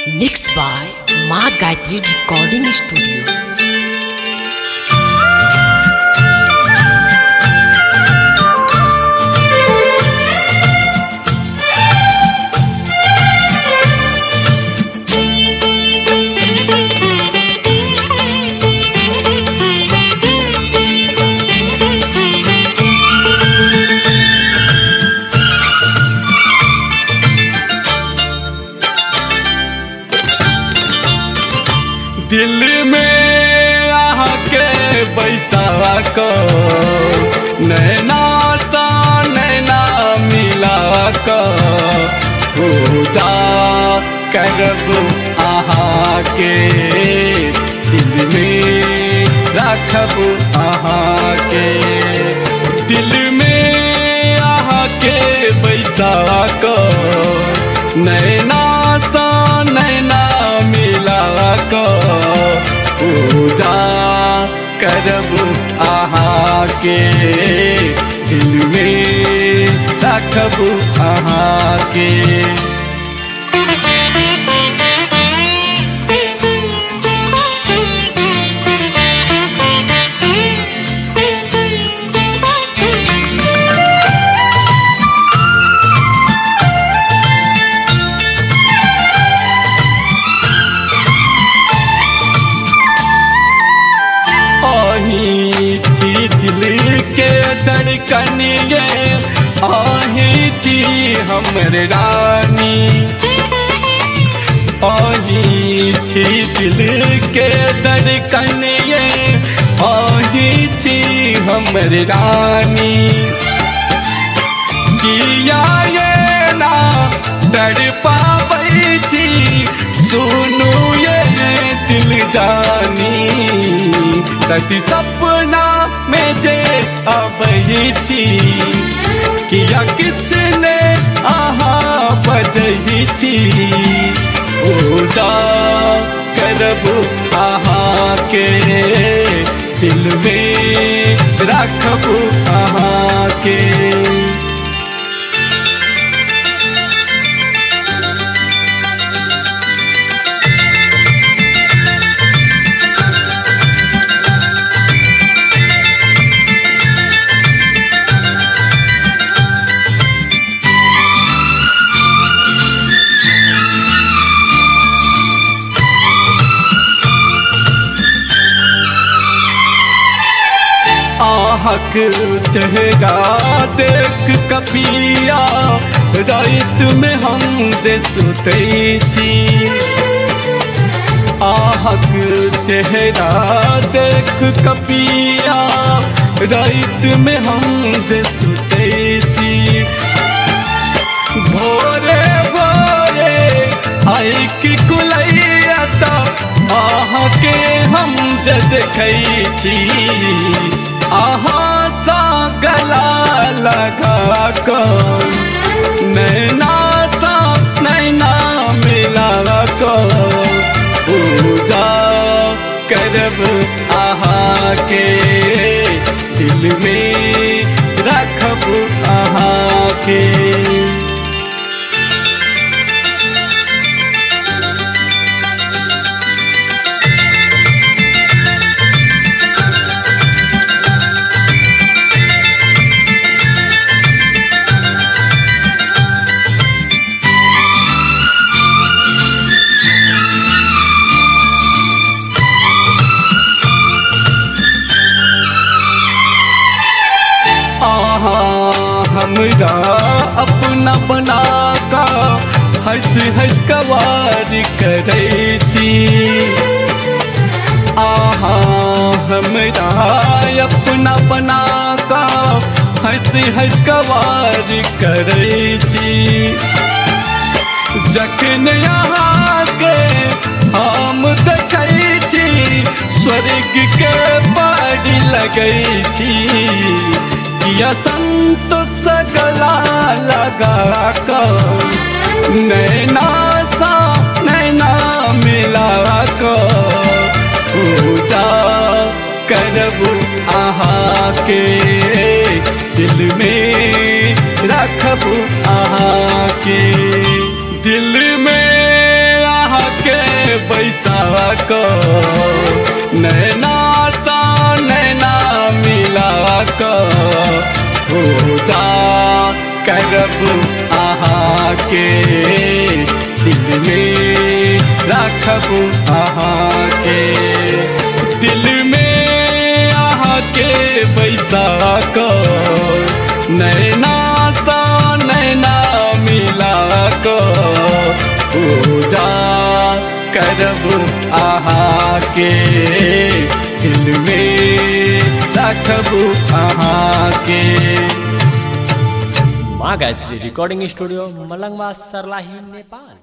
Mix by माँ Gayatri recording studio. दिल में आके बैसा को नैना सा नैना मिला को पूजा करब आहा के दिल में रखब आहा के दिल में आके बैसा को नैना सा नैना मिला को पूजा करब आहा के दिल में रखब आहा के। दिल के धड़कनिए आही छी हमर रानी आही छी दिल के धड़कनिए आही छी हमर रानी किया ये ना तड़पाबै छी सुनू ये दिल जानी कति सपना में जे आबै छी किया किछने आहा बजै छी पूजा करब आहा के दिल में रखब आहा के। आहक चेहरा देख कपिया रात में हम जे सुतै छी आहक चेहरा देख कपिया रात में हम जे सुतै छी भोरे भोरे आई की कुलैया आहा के हम जे देखै छी आहा सा गला लगा कर नैना सा नैना मिला कर पूजा करब आहा के दिल में रखब आहा के। हमरा अपना बना का हंस हंस कवार करै छी आहा हमरा अपना बना का हंस हंस कवार करै छी जखन यहाँ के हम देखै छी स्वर्ग के बाड़ी लगै छी या संत सगला लगा कर नैना सा नैना मिला कर पूजा करब आहा के दिल में रखब आहा के दिल में आहा पैसा को नैना सा नैना मिला को हो जा करब आहा के दिल में रखब आहा के दिल में आहा के पैसा को नैना सा नैना मिला को पूजा करब आहा के दिल में रखब आहा के। माँ गायत्री रिकॉर्डिंग स्टूडियो मलंगवा सरलाही नेपाल।